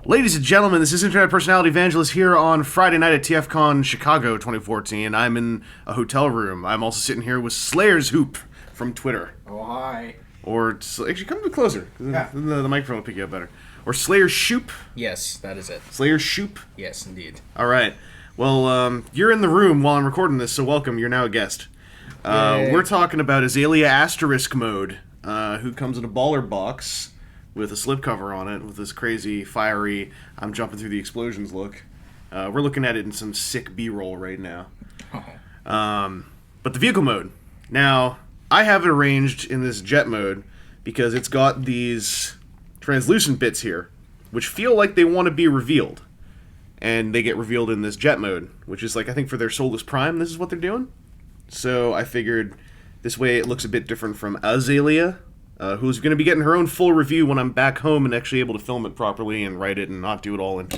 Ladies and gentlemen, this is Internet Personality Evangelist here on Friday night at TFcon Chicago 2014. I'm in a hotel room. I'm also sitting here with Slayershoop from Twitter. Oh, hi. Or, actually, come a bit closer. Yeah. The microphone will pick you up better. Or Slayershoop. Yes, that is it. Slayershoop. Yes, indeed. All right. Well, you're in the room while I'm recording this, so welcome. You're now a guest. We're talking about Azalea Asterisk mode, who comes in a baller box with a slipcover on it, with this crazy, fiery, I'm jumping through the explosions look. We're looking at it in some sick B-roll right now. But the vehicle mode. Now, I have it arranged in this jet mode because it's got these translucent bits here, which feel like they want to be revealed. And they get revealed in this jet mode, which is like, I think for their Soulless Prime, this is what they're doing. So I figured this way it looks a bit different from Azalea, who's going to be getting her own full review when I'm back home and actually able to film it properly and write it and not do it all in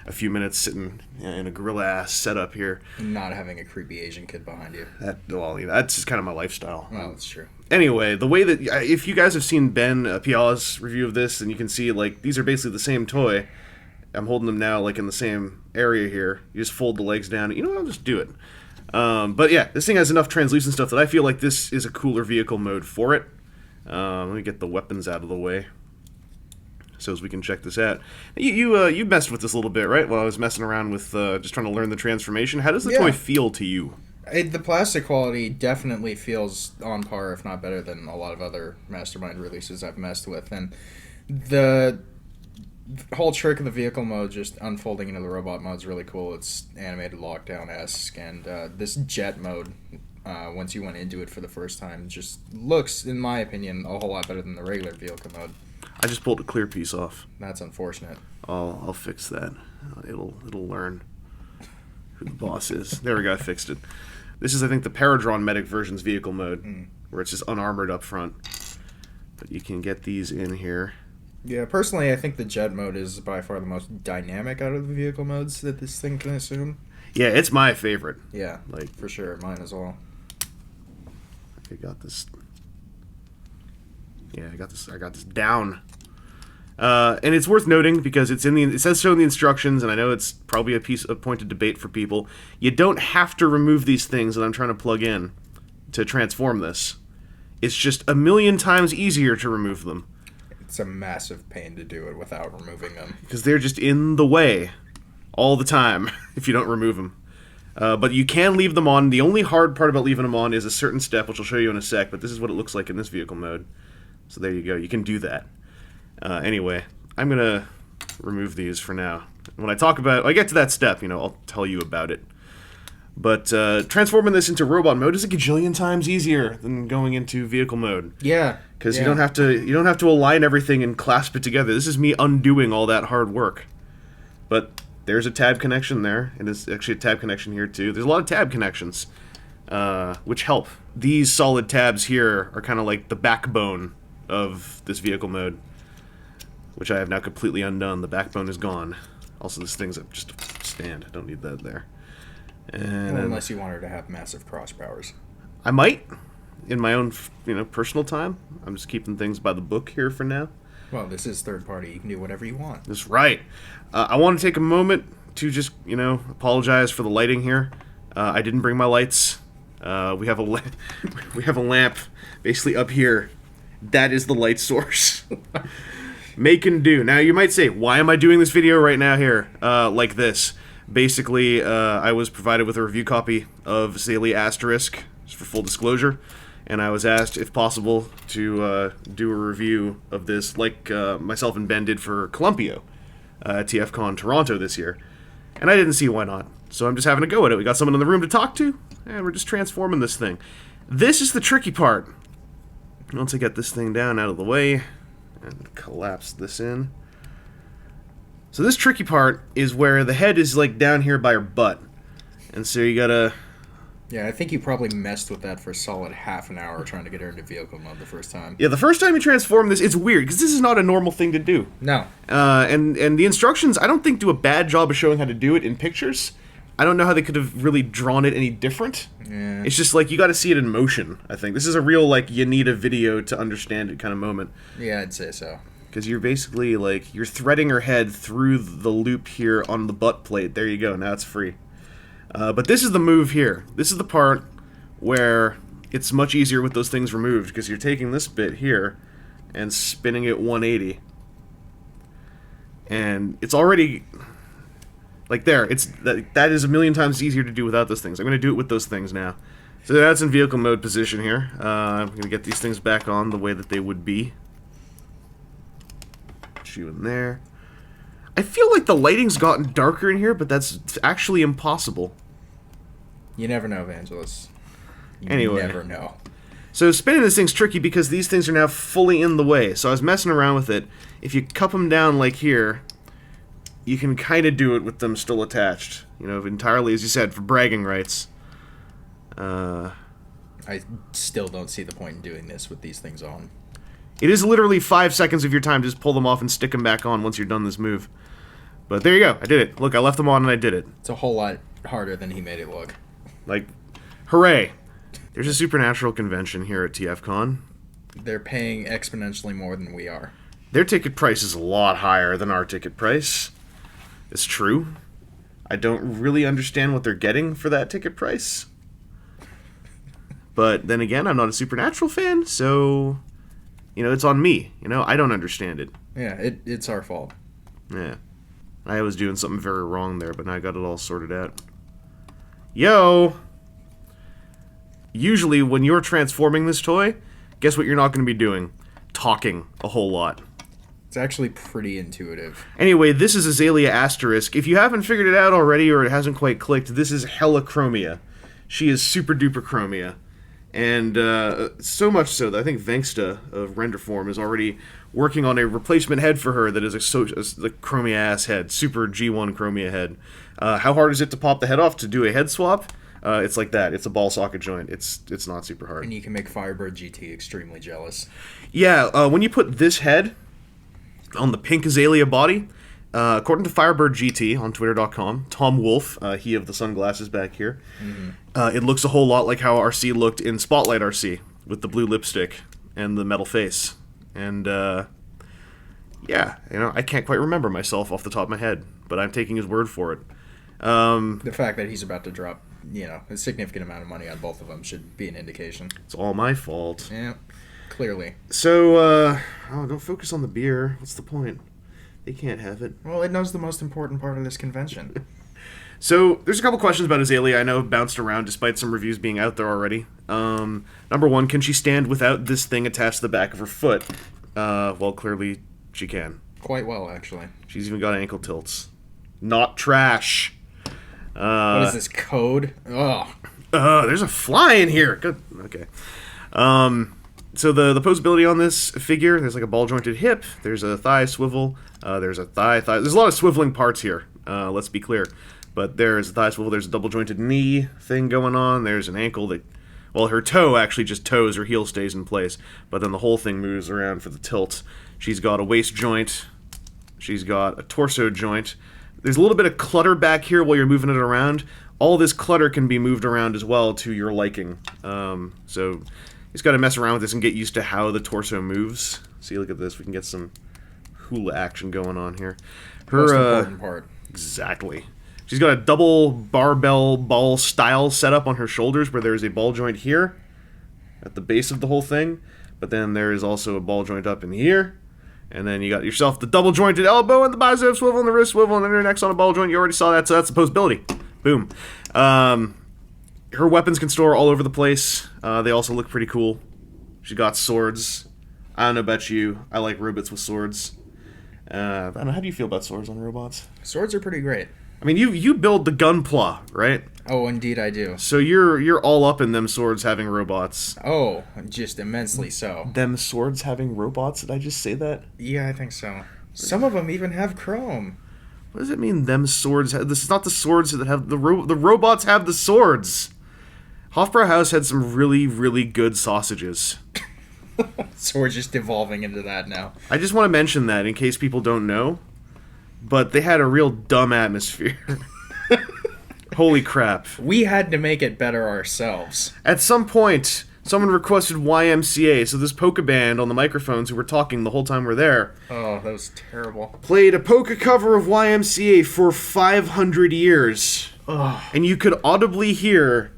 a few minutes sitting in a gorilla-ass setup here. Not having a creepy Asian kid behind you. That's just kind of my lifestyle. Well, that's true. Anyway, the way that, if you guys have seen Ben Pia's review of this, and you can see, like, these are basically the same toy. I'm holding them now, like, in the same area here. You just fold the legs down. You know what? I'll just do it. But yeah, this thing has enough translucent stuff that I feel like this is a cooler vehicle mode for it. Let me get the weapons out of the way so as we can check this out. You messed with this a little bit, right? While I was messing around with just trying to learn the transformation. How does the toy feel to you? The plastic quality definitely feels on par, if not better, than a lot of other Mastermind releases I've messed with. And the whole trick of the vehicle mode, just unfolding into the robot mode, is really cool. It's animated lockdown-esque, and this jet mode, once you went into it for the first time, just looks, in my opinion, a whole lot better than the regular vehicle mode. I just pulled a clear piece off. That's unfortunate. I'll fix that. It'll learn who the boss is. There we go, I fixed it. This is, I think, the Paradron Medic version's vehicle mode, where it's just unarmored up front. But you can get these in here. Yeah, personally, I think the jet mode is by far the most dynamic out of the vehicle modes that this thing can assume. Yeah, it's my favorite. Yeah, like for sure, mine as well. I got this. Yeah, I got this down. And it's worth noting because it says so in the instructions, and I know it's probably a point of debate for people. You don't have to remove these things that I'm trying to plug in to transform this. It's just a million times easier to remove them. It's a massive pain to do it without removing them. Because they're just in the way all the time if you don't remove them. But you can leave them on. The only hard part about leaving them on is a certain step, which I'll show you in a sec, but this is what it looks like in this vehicle mode. So there you go. You can do that. Anyway, I'm going to remove these for now. When I get to that step, I'll tell you about it. But transforming this into robot mode is a gajillion times easier than going into vehicle mode. Yeah. Because you don't have to align everything and clasp it together. This is me undoing all that hard work. But there's a tab connection there, and there's actually a tab connection here too. There's a lot of tab connections, which help. These solid tabs here are kind of like the backbone of this vehicle mode, which I have now completely undone. The backbone is gone. Also, this thing's just a stand. I don't need that there. And unless you want her to have massive cross powers. I might, in my own personal time. I'm just keeping things by the book here for now. Well, this is third party. You can do whatever you want. That's right. I want to take a moment to just, apologize for the lighting here. I didn't bring my lights. We have a lamp basically up here. That is the light source. Make and do. Now, you might say, why am I doing this video right now here like this? Basically, I was provided with a review copy of Azalea Asterisk, just for full disclosure. And I was asked, if possible, to do a review of this like myself and Ben did for Columpio at TFcon Toronto this year. And I didn't see why not. So I'm just having a go at it. We got someone in the room to talk to, and we're just transforming this thing. This is the tricky part. Once I get this thing down out of the way, and collapse this in. So this tricky part is where the head is like down here by her butt. And so you gotta... Yeah, I think you probably messed with that for a solid half an hour trying to get her into vehicle mode the first time. Yeah, the first time you transform this, it's weird, because this is not a normal thing to do. No. And the instructions, I don't think, do a bad job of showing how to do it in pictures. I don't know how they could have really drawn it any different. Yeah. It's just like, you gotta see it in motion, I think. This is a real, like, you need a video to understand it kind of moment. Yeah, I'd say so. Because you're basically, like, you're threading her head through the loop here on the butt plate. There you go, now it's free. But this is the move here. This is the part where it's much easier with those things removed, because you're taking this bit here and spinning it 180. And it's already... Like there, that is a million times easier to do without those things. I'm going to do it with those things now. So that's in vehicle mode position here. I'm going to get these things back on the way that they would be. Put you in there. I feel like the lighting's gotten darker in here, but that's actually impossible. You never know, Evangelist. You Anyway. never know. So spinning this thing's tricky because these things are now fully in the way. So I was messing around with it. If you cup them down like here, you can kind of do it with them still attached. You know, entirely, as you said, for bragging rights. I still don't see the point in doing this with these things on. It is literally 5 seconds of your time to just pull them off and stick them back on once you're done this move. But there you go. I did it. Look, I left them on and I did it. It's a whole lot harder than he made it look. Like, hooray. There's a supernatural convention here at TFcon. They're paying exponentially more than we are. Their ticket price is a lot higher than our ticket price. It's true. I don't really understand what they're getting for that ticket price. But then again, I'm not a supernatural fan, so... You know, it's on me. You know, I don't understand it. Yeah, it's our fault. Yeah. I was doing something very wrong there, but now I got it all sorted out. Yo! Usually, when you're transforming this toy, guess what you're not going to be doing? Talking a whole lot. It's actually pretty intuitive. Anyway, this is Azalea Asterisk. If you haven't figured it out already, or it hasn't quite clicked, this is hella Chromia. She is super duper Chromia. And so much so that I think Vengsta of Renderform is already working on a replacement head for her that is the Chromia ass head, super G1 Chromia head. How hard is it to pop the head off to do a head swap? It's like that. It's a ball socket joint. It's not super hard. And you can make Firebird GT extremely jealous. Yeah, when you put this head on the pink Azalea body, according to Firebird GT on Twitter.com, Tom Wolfe, he of the sunglasses back here, it looks a whole lot like how RC looked in Spotlight RC, with the blue lipstick and the metal face. And, yeah, you know, I can't quite remember myself off the top of my head, but I'm taking his word for it. The fact that he's about to drop, you know, a significant amount of money on both of them should be an indication. It's all my fault. Yeah, clearly. So, don't focus on the beer. What's the point? They can't have it. Well, it knows the most important part of this convention. So, there's a couple questions about Azalea I know have bounced around despite some reviews being out there already. Number one, can she stand without this thing attached to the back of her foot? Well, clearly she can. Quite well, actually. She's even got ankle tilts. Not trash. What is this, code? Ugh. There's a fly in here. Good. Okay. So the posability on this figure, there's like a ball jointed hip, there's a thigh swivel, there's a thigh. There's a lot of swiveling parts here, let's be clear. But there's a thigh swivel, there's a double jointed knee thing going on, there's an ankle that, well, her toe actually just toes, her heel stays in place, but then the whole thing moves around for the tilt. She's got a waist joint, she's got a torso joint. There's a little bit of clutter back here while you're moving it around. All this clutter can be moved around as well to your liking. So you just got to mess around with this and get used to how the torso moves. See, look at this. We can get some hula action going on here. Most important part. Exactly. She's got a double barbell ball style setup on her shoulders where there's a ball joint here at the base of the whole thing. But then there is also a ball joint up in here. And then you got yourself the double jointed elbow and the bicep swivel and the wrist swivel and then your neck's on a ball joint. You already saw that, so that's the posability. Boom. Her weapons can store all over the place. They also look pretty cool. She got swords. I don't know about you. I like robots with swords. I don't know. How do you feel about swords on robots? Swords are pretty great. I mean, you build the gunpla, right? Oh, indeed I do. So you're all up in them swords having robots. Oh, just immensely so. Them swords having robots? Did I just say that? Yeah, I think so. Some of them even have chrome. What does it mean, them swords? This is not the swords that have... The robots have the swords. Hofbrauhaus had some really, really good sausages. So we're just evolving into that now. I just want to mention that in case people don't know. But they had a real dumb atmosphere. Holy crap. We had to make it better ourselves. At some point, someone requested YMCA, so this polka band on the microphones who were talking the whole time we're there Oh, that was terrible. played a polka cover of YMCA for 500 years. Oh. And you could audibly hear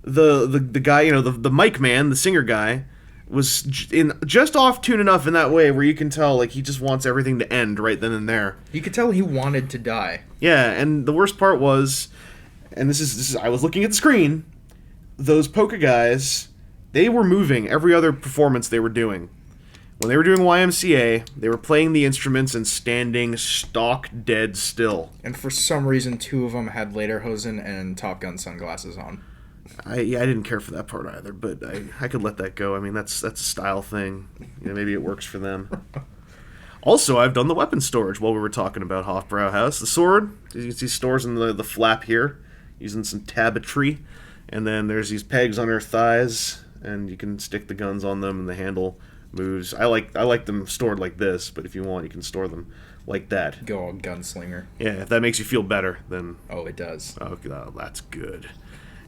the guy, you know, the mic man, the singer guy, was just off tune enough in that way where you can tell, like, he just wants everything to end right then and there. You could tell he wanted to die. Yeah, and the worst part was, and this is I was looking at the screen, those polka guys, they were moving every other performance they were doing. When they were doing YMCA, they were playing the instruments and standing stock dead still. And for some reason, 2 of them had lederhosen and Top Gun sunglasses on. I didn't care for that part either, but I could let that go. I mean, that's a style thing. You know, maybe it works for them. Also, I've done the weapon storage while we were talking about Hofbrauhaus. The sword, you can see stores in the flap here, using some tabetry. And then there's these pegs on her thighs, and you can stick the guns on them, and the handle moves. I like them stored like this, but if you want, you can store them like that. Go all gunslinger. Yeah, if that makes you feel better, then... Oh, it does. Okay, that's good.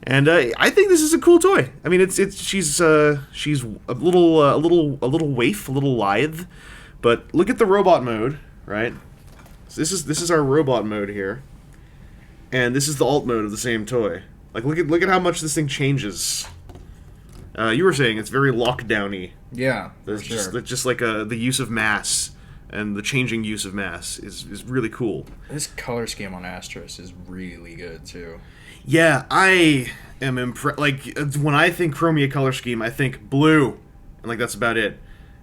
And I think this is a cool toy. I mean, she's a little waif, a little lithe, but look at the robot mode, right? So this is our robot mode here, and this is the alt mode of the same toy. Like, look at how much this thing changes. You were saying it's very lockdowny. Yeah, There's for sure. just like the use of mass and the changing use of mass is really cool. This color scheme on Asterisk is really good, too. Yeah, I am impressed. Like, when I think Chromia color scheme, I think blue, and like that's about it.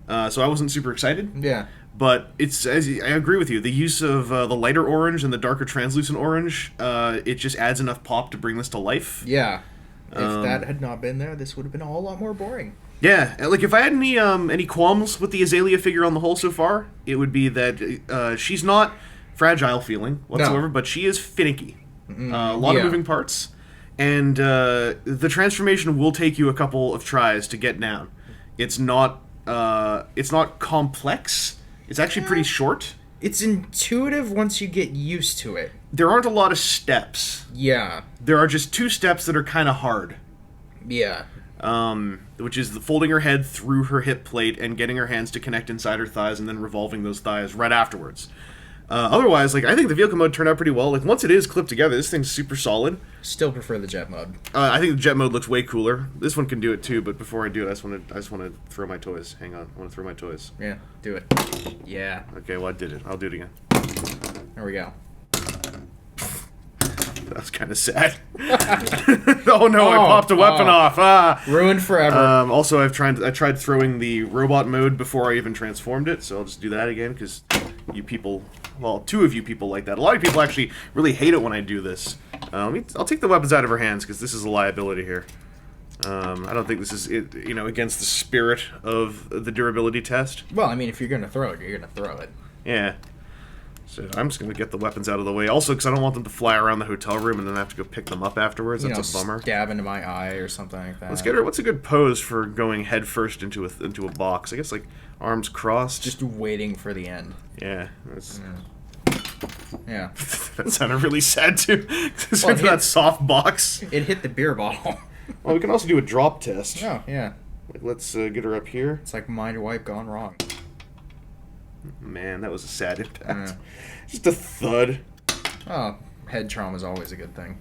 So I wasn't super excited. Yeah. But I agree with you. The use of the lighter orange and the darker translucent orange, it just adds enough pop to bring this to life. Yeah. If that had not been there, this would have been a whole lot more boring. Yeah, like if I had any qualms with the Azalea figure on the whole so far, it would be that she's not fragile feeling whatsoever, but she is finicky. A lot of moving parts, and the transformation will take you a couple of tries to get down. It's not complex. It's actually pretty short. It's intuitive once you get used to it. There aren't a lot of steps. Yeah. There are just 2 steps that are kind of hard. Yeah. Which is folding her head through her hip plate and getting her hands to connect inside her thighs and then revolving those thighs right afterwards. Otherwise, like, I think the vehicle mode turned out pretty well. Like, once it is clipped together, this thing's super solid. Still prefer the jet mode. I think the jet mode looks way cooler. This one can do it too, but before I do it, I just want to throw my toys. Hang on, I want to throw my toys. Yeah, do it. Yeah. Okay, well I did it. I'll do it again. There we go. That was kind of sad. Oh no, I popped a weapon off. Ah. Ruined forever. Also, I tried throwing the robot mode before I even transformed it, so I'll just do that again because you people, well, 2 of you people like that. A lot of people actually really hate it when I do this. I'll take the weapons out of her hands because this is a liability here. I don't think this is against the spirit of the durability test. Well, I mean, if you're gonna throw it, you're gonna throw it. Yeah. So I'm just going to get the weapons out of the way. Also, because I don't want them to fly around the hotel room and then have to go pick them up afterwards. That's a bummer. Stab into my eye or something like that. Let's get her. What's a good pose for going head first into a box? I guess like arms crossed. Just waiting for the end. Yeah. Yeah. That sounded really sad too. Into that soft box. It hit the beer bottle. Well, we can also do a drop test. Oh yeah. Like, let's get her up here. It's like mind wipe gone wrong. Man, that was a sad impact. Just a thud. Oh, head trauma is always a good thing.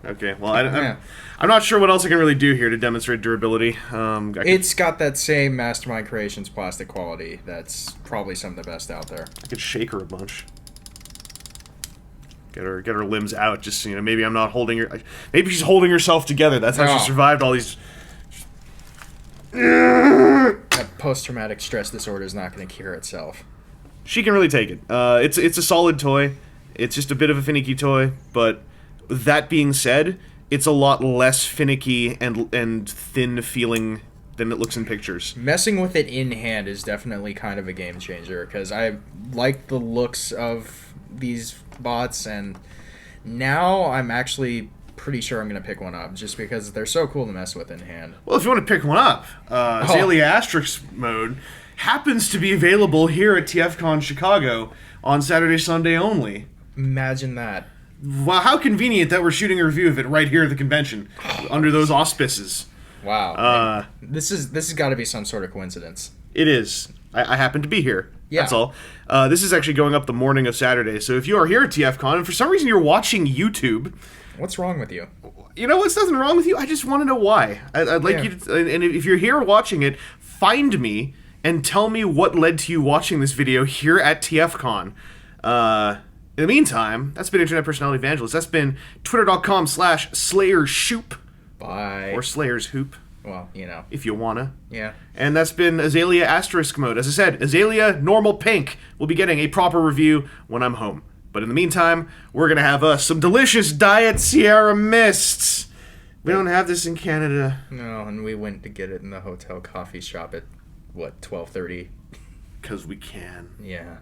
Okay, well, I'm not sure what else I can really do here to demonstrate durability. It's got that same Mastermind Creations plastic quality that's probably some of the best out there. I could shake her a bunch. Get her limbs out, just, maybe I'm not holding her... Maybe she's holding herself together. That's how she survived all these... That post-traumatic stress disorder is not going to cure itself. She can really take it. It's a solid toy. It's just a bit of a finicky toy, but that being said, it's a lot less finicky and thin feeling than it looks in pictures. Messing with it in hand is definitely kind of a game changer, because I like the looks of these bots, and now I'm actually pretty sure I'm going to pick one up, just because they're so cool to mess with in hand. Well, if you want to pick one up, Azalea Asterisk mode happens to be available here at TFcon Chicago on Saturday, Sunday only. Imagine that. Wow, how convenient that we're shooting a review of it right here at the convention, under those auspices. Wow. This has got to be some sort of coincidence. It is. I happen to be here. Yeah. That's all. This is actually going up the morning of Saturday, so if you are here at TFcon and for some reason you're watching YouTube... What's wrong with you? You know what's nothing wrong with you? I just want to know why. I'd like you to... And if you're here watching it, find me and tell me what led to you watching this video here at TFcon. In the meantime, that's been Internet Personality Evangelist. That's been twitter.com/Slayershoop. Bye. Or Slayershoop. Well, you know. If you wanna. Yeah. And that's been Azalea Asterisk mode. As I said, Azalea Normal Pink will be getting a proper review when I'm home. But in the meantime, we're going to have some delicious Diet Sierra Mists. We don't have this in Canada. No, and we went to get it in the hotel coffee shop at, 12:30? Because we can. Yeah.